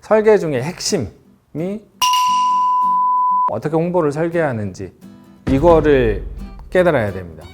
설계 중에 핵심이 어떻게 홍보를 설계하는지 이거를 깨달아야 됩니다.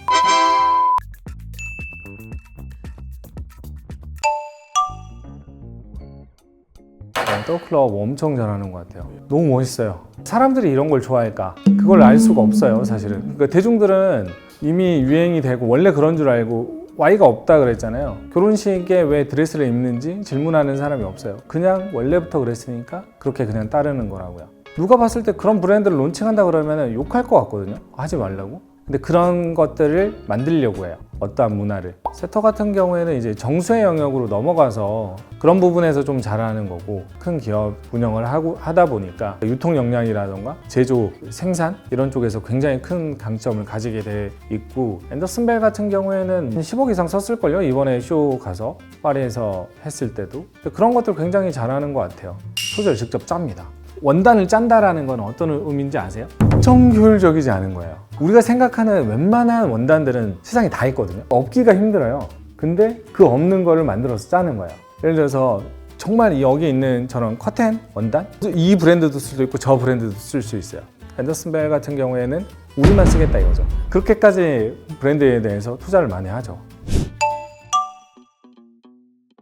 더클럽 엄청 잘하는 것 같아요. 너무 멋있어요. 사람들이 이런 걸 좋아할까? 그걸 알 수가 없어요, 사실은. 그러니까 대중들은 이미 유행이 되고 원래 그런 줄 알고 Y가 없다 그랬잖아요. 결혼식에 왜 드레스를 입는지 질문하는 사람이 없어요. 그냥 원래부터 그랬으니까 그렇게 그냥 따르는 거라고요. 누가 봤을 때 그런 브랜드를 론칭한다 그러면 욕할 것 같거든요. 하지 말라고. 근데 그런 것들을 만들려고 해요. 어떠한 문화를. 세터 같은 경우에는 이제 정수의 영역으로 넘어가서 그런 부분에서 좀 잘하는 거고, 큰 기업 운영을 하다 보니까 유통 역량이라던가 제조, 생산 이런 쪽에서 굉장히 큰 강점을 가지게 돼 있고, 앤더슨 벨 같은 경우에는 10억 이상 썼을걸요? 이번에 쇼 가서 파리에서 했을 때도. 그런 것들 굉장히 잘하는 것 같아요. 소재를 직접 짭니다. 원단을 짠다라는 건 어떤 의미인지 아세요? 엄청 효율적이지 않은 거예요. 우리가 생각하는 웬만한 원단들은 세상에 다 있거든요. 없기가 힘들어요. 근데 그 없는 거를 만들어서 짜는 거예요. 예를 들어서 정말 여기 있는 저런 커튼 원단, 이 브랜드도 쓸 수 있고 저 브랜드도 쓸 수 있어요. 앤더슨 벨 같은 경우에는 우리만 쓰겠다 이거죠. 그렇게까지 브랜드에 대해서 투자를 많이 하죠.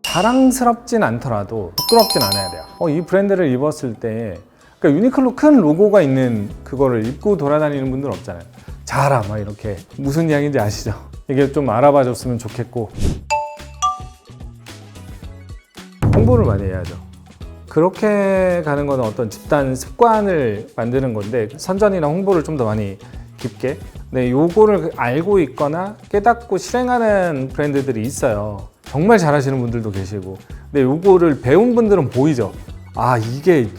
자랑스럽진 않더라도 부끄럽진 않아야 돼요. 이 브랜드를 입었을 때, 그러니까 유니클로 큰 로고가 있는 그거를 입고 돌아다니는 분들 없잖아요. 자라 막 이렇게. 무슨 이야기인지 아시죠? 이게 좀 알아봐 줬으면 좋겠고, 홍보를 많이 해야죠. 그렇게 가는 건 어떤 집단 습관을 만드는 건데, 선전이나 홍보를 좀 더 많이 깊게, 네, 요거를 알고 있거나 깨닫고 실행하는 브랜드들이 있어요. 정말 잘하시는 분들도 계시고. 근데 요거를 배운 분들은 보이죠. 아, 이게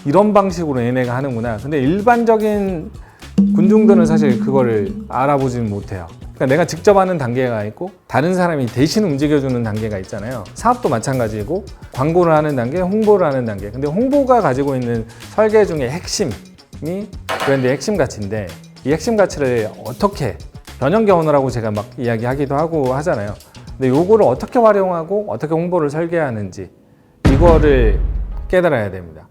이런 방식으로 얘네가 하는구나. 근데 일반적인 군중들은 사실 그거를 알아보지는 못해요. 그러니까 내가 직접 하는 단계가 있고 다른 사람이 대신 움직여주는 단계가 있잖아요. 사업도 마찬가지고 광고를 하는 단계, 홍보를 하는 단계. 근데 홍보가 가지고 있는 설계 중에 핵심이 브랜드의 핵심 가치인데, 이 핵심 가치를 어떻게 변형개헌을 하고 제가 막 이야기하기도 하고 하잖아요. 근데 요거를 어떻게 활용하고 어떻게 홍보를 설계하는지 이거를 깨달아야 됩니다.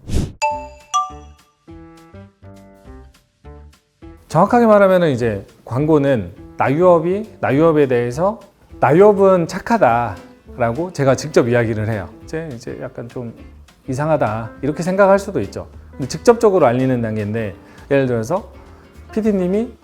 정확하게 말하면 이제 광고는 나유업에 대해서 나유업은 착하다라고 제가 직접 이야기를 해요. 이제 약간 좀 이상하다 이렇게 생각할 수도 있죠. 근데 직접적으로 알리는 단계인데, 예를 들어서 PD님이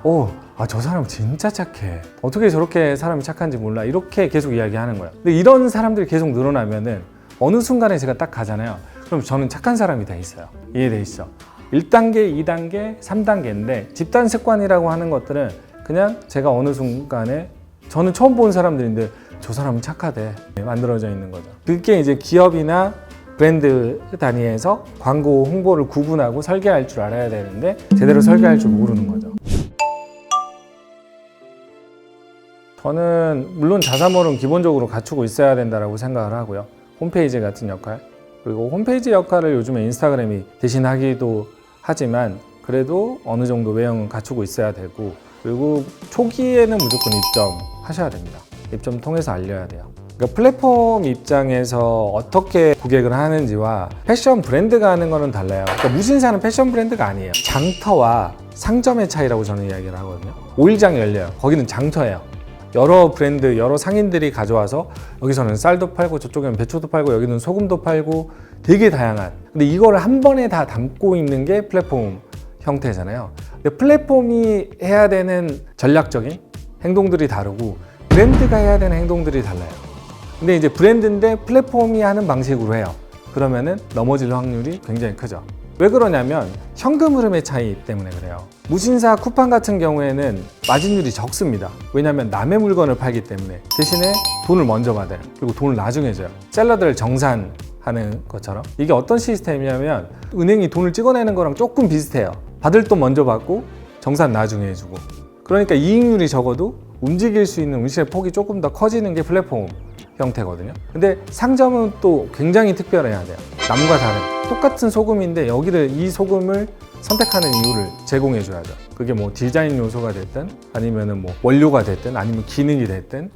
저 사람 진짜 착해. 어떻게 저렇게 사람이 착한지 몰라. 이렇게 계속 이야기하는 거예요. 근데 이런 사람들이 계속 늘어나면은 어느 순간에 제가 딱 가잖아요. 그럼 저는 착한 사람이 돼 있어요. 이해되시죠? 1단계, 2단계, 3단계인데 집단 습관이라고 하는 것들은 그냥 제가 어느 순간에 저는 처음 본 사람들인데 저 사람은 착하대 만들어져 있는 거죠. 그게 이제 기업이나 브랜드 단위에서 광고 홍보를 구분하고 설계할 줄 알아야 되는데 제대로 설계할 줄 모르는 거죠. 저는 물론 자사몰은 기본적으로 갖추고 있어야 된다고 생각을 하고요. 홈페이지 같은 역할, 그리고 홈페이지 역할을 요즘에 인스타그램이 대신하기도 하지만 그래도 어느 정도 외형은 갖추고 있어야 되고, 그리고 초기에는 무조건 입점하셔야 됩니다. 입점 통해서 알려야 돼요. 그러니까 플랫폼 입장에서 어떻게 고객을 하는지와 패션 브랜드가 하는 거는 달라요. 그러니까 무신사는 패션 브랜드가 아니에요. 장터와 상점의 차이라고 저는 이야기를 하거든요. 오일장이 열려요. 거기는 장터예요. 여러 브랜드, 여러 상인들이 가져와서 여기서는 쌀도 팔고 저쪽에는 배추도 팔고 여기는 소금도 팔고 되게 다양한, 근데 이거를 한 번에 다 담고 있는 게 플랫폼 형태잖아요. 근데 플랫폼이 해야 되는 전략적인 행동들이 다르고 브랜드가 해야 되는 행동들이 달라요. 근데 이제 브랜드인데 플랫폼이 하는 방식으로 해요. 그러면은 넘어질 확률이 굉장히 크죠. 왜 그러냐면 현금 흐름의 차이 때문에 그래요. 무신사 쿠팡 같은 경우에는 마진율이 적습니다. 왜냐하면 남의 물건을 팔기 때문에. 대신에 돈을 먼저 받아요. 그리고 돈을 나중에 줘요. 셀러들을 정산하는 것처럼. 이게 어떤 시스템이냐면 은행이 돈을 찍어내는 거랑 조금 비슷해요. 받을 돈 먼저 받고 정산 나중에 해주고. 그러니까 이익률이 적어도 움직일 수 있는 운신의 폭이 조금 더 커지는 게 플랫폼 형태거든요. 근데 상점은 또 굉장히 특별해야 돼요. 남과 다른 똑같은 소금인데 여기를, 이 소금을 선택하는 이유를 제공해 줘야죠. 그게 뭐 디자인 요소가 됐든 아니면은 뭐 원료가 됐든 아니면 기능이 됐든.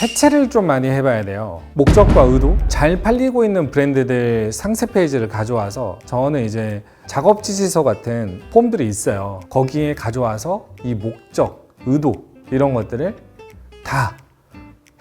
해체를 좀 많이 해봐야 돼요. 목적과 의도, 잘 팔리고 있는 브랜드들 상세 페이지를 가져와서 저는 이제 작업 지시서 같은 폼들이 있어요. 거기에 가져와서 이 목적, 의도 이런 것들을 다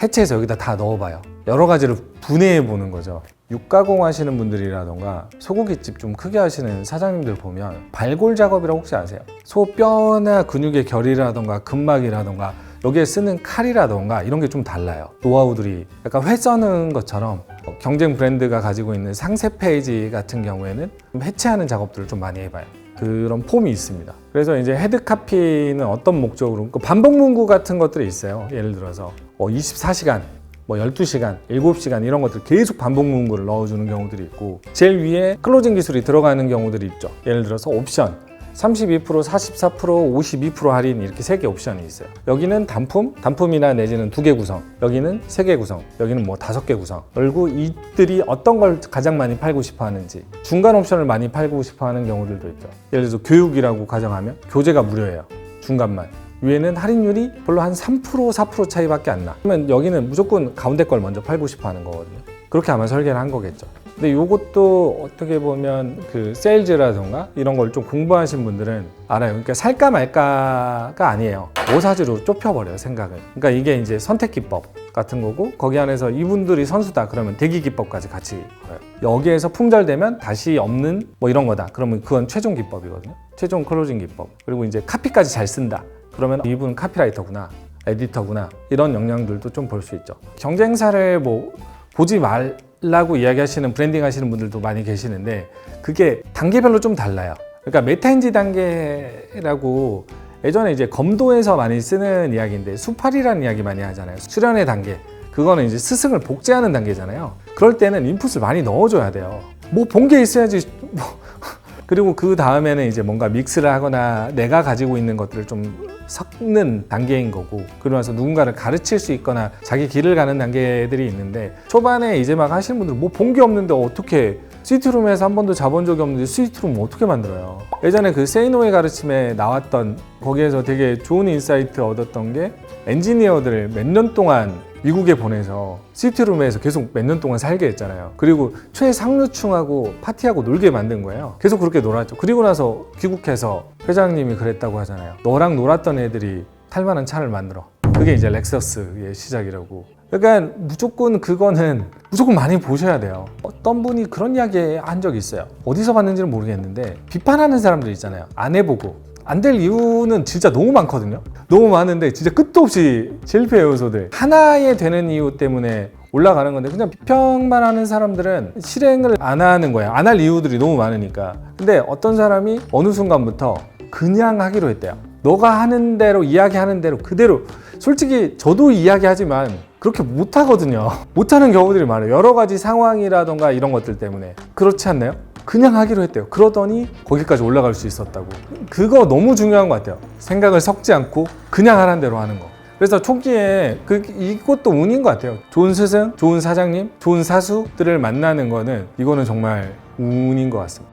해체해서 여기다 다 넣어봐요. 여러 가지를 분해해 보는 거죠. 육가공 하시는 분들이라던가 소고기집 좀 크게 하시는 사장님들 보면 발골 작업이라고 혹시 아세요? 소 뼈나 근육의 결이라던가 근막이라던가 여기에 쓰는 칼이라던가 이런 게 좀 달라요. 노하우들이 약간 회 써는 것처럼 경쟁 브랜드가 가지고 있는 상세 페이지 같은 경우에는 좀 해체하는 작업들을 좀 많이 해봐요. 그런 폼이 있습니다. 그래서 이제 헤드카피는 어떤 목적으로 반복 문구 같은 것들이 있어요. 예를 들어서 24시간 12시간, 7시간 이런 것들 계속 반복 문구를 넣어주는 경우들이 있고 제일 위에 클로징 기술이 들어가는 경우들이 있죠. 예를 들어서 옵션 32%, 44%, 52% 할인 이렇게 3개 옵션이 있어요. 여기는 단품이나 내지는 2개 구성, 여기는 3개 구성, 여기는 5개 구성. 그리고 이들이 어떤 걸 가장 많이 팔고 싶어 하는지 중간 옵션을 많이 팔고 싶어 하는 경우들도 있죠. 예를 들어서 교육이라고 가정하면 교재가 무료예요. 중간만. 위에는 할인율이 별로 한 3%, 4% 차이밖에 안 나. 그러면 여기는 무조건 가운데 걸 먼저 팔고 싶어 하는 거거든요. 그렇게 아마 설계를 한 거겠죠. 근데 이것도 어떻게 보면 그 세일즈라던가 이런 걸 좀 공부하신 분들은 알아요. 그러니까 살까 말까가 아니에요. 뭐 사지로 좁혀버려요, 생각을. 그러니까 이게 이제 선택 기법 같은 거고 거기 안에서 이분들이 선수다 그러면 대기 기법까지 같이 걸어요. 여기에서 품절되면 다시 없는 이런 거다. 그러면 그건 최종 기법이거든요. 최종 클로징 기법. 그리고 이제 카피까지 잘 쓴다. 그러면 이분 카피라이터구나, 에디터구나 이런 역량들도 좀 볼 수 있죠. 경쟁사를 보지 말라고 이야기하시는 브랜딩 하시는 분들도 많이 계시는데 그게 단계별로 좀 달라요. 그러니까 메타인지 단계라고 예전에 이제 검도에서 많이 쓰는 이야기인데 수팔이라는 이야기 많이 하잖아요. 수련의 단계. 그거는 이제 스승을 복제하는 단계잖아요. 그럴 때는 인풋을 많이 넣어줘야 돼요. 본 게 있어야지. 그리고 그 다음에는 이제 뭔가 믹스를 하거나 내가 가지고 있는 것들을 좀 섞는 단계인 거고 그러면서 누군가를 가르칠 수 있거나 자기 길을 가는 단계들이 있는데 초반에 이제 막 하시는 분들 본 게 없는데 어떻게 스위트룸에서 한 번도 자본 적이 없는데 스위트룸 어떻게 만들어요? 예전에 그 세이노의 가르침에 나왔던 거기에서 되게 좋은 인사이트 얻었던 게 엔지니어들을 몇 년 동안 미국에 보내서 시티룸에서 계속 몇 년 동안 살게 했잖아요. 그리고 최상류층하고 파티하고 놀게 만든 거예요. 계속 그렇게 놀았죠. 그리고 나서 귀국해서 회장님이 그랬다고 하잖아요. 너랑 놀았던 애들이 탈만한 차를 만들어. 그게 이제 렉서스의 시작이라고. 그러니까 무조건 그거는 무조건 많이 보셔야 돼요. 어떤 분이 그런 이야기 한 적이 있어요. 어디서 봤는지는 모르겠는데 비판하는 사람들 있잖아요. 안 해보고. 안 될 이유는 진짜 너무 많거든요. 너무 많은데 진짜 끝도 없이 실패 요소들 하나에 되는 이유 때문에 올라가는 건데 그냥 비평만 하는 사람들은 실행을 안 하는 거예요. 안 할 이유들이 너무 많으니까. 근데 어떤 사람이 어느 순간부터 그냥 하기로 했대요. 너가 하는 대로 이야기하는 대로 그대로. 솔직히 저도 이야기하지만 그렇게 못하거든요. 못하는 경우들이 많아요. 여러 가지 상황이라던가 이런 것들 때문에. 그렇지 않나요? 그냥 하기로 했대요. 그러더니 거기까지 올라갈 수 있었다고. 그거 너무 중요한 것 같아요. 생각을 섞지 않고 그냥 하라는 대로 하는 거. 그래서 초기에 이것도 운인 것 같아요. 좋은 스승, 좋은 사장님, 좋은 사수들을 만나는 거는 이거는 정말 운인 것 같습니다.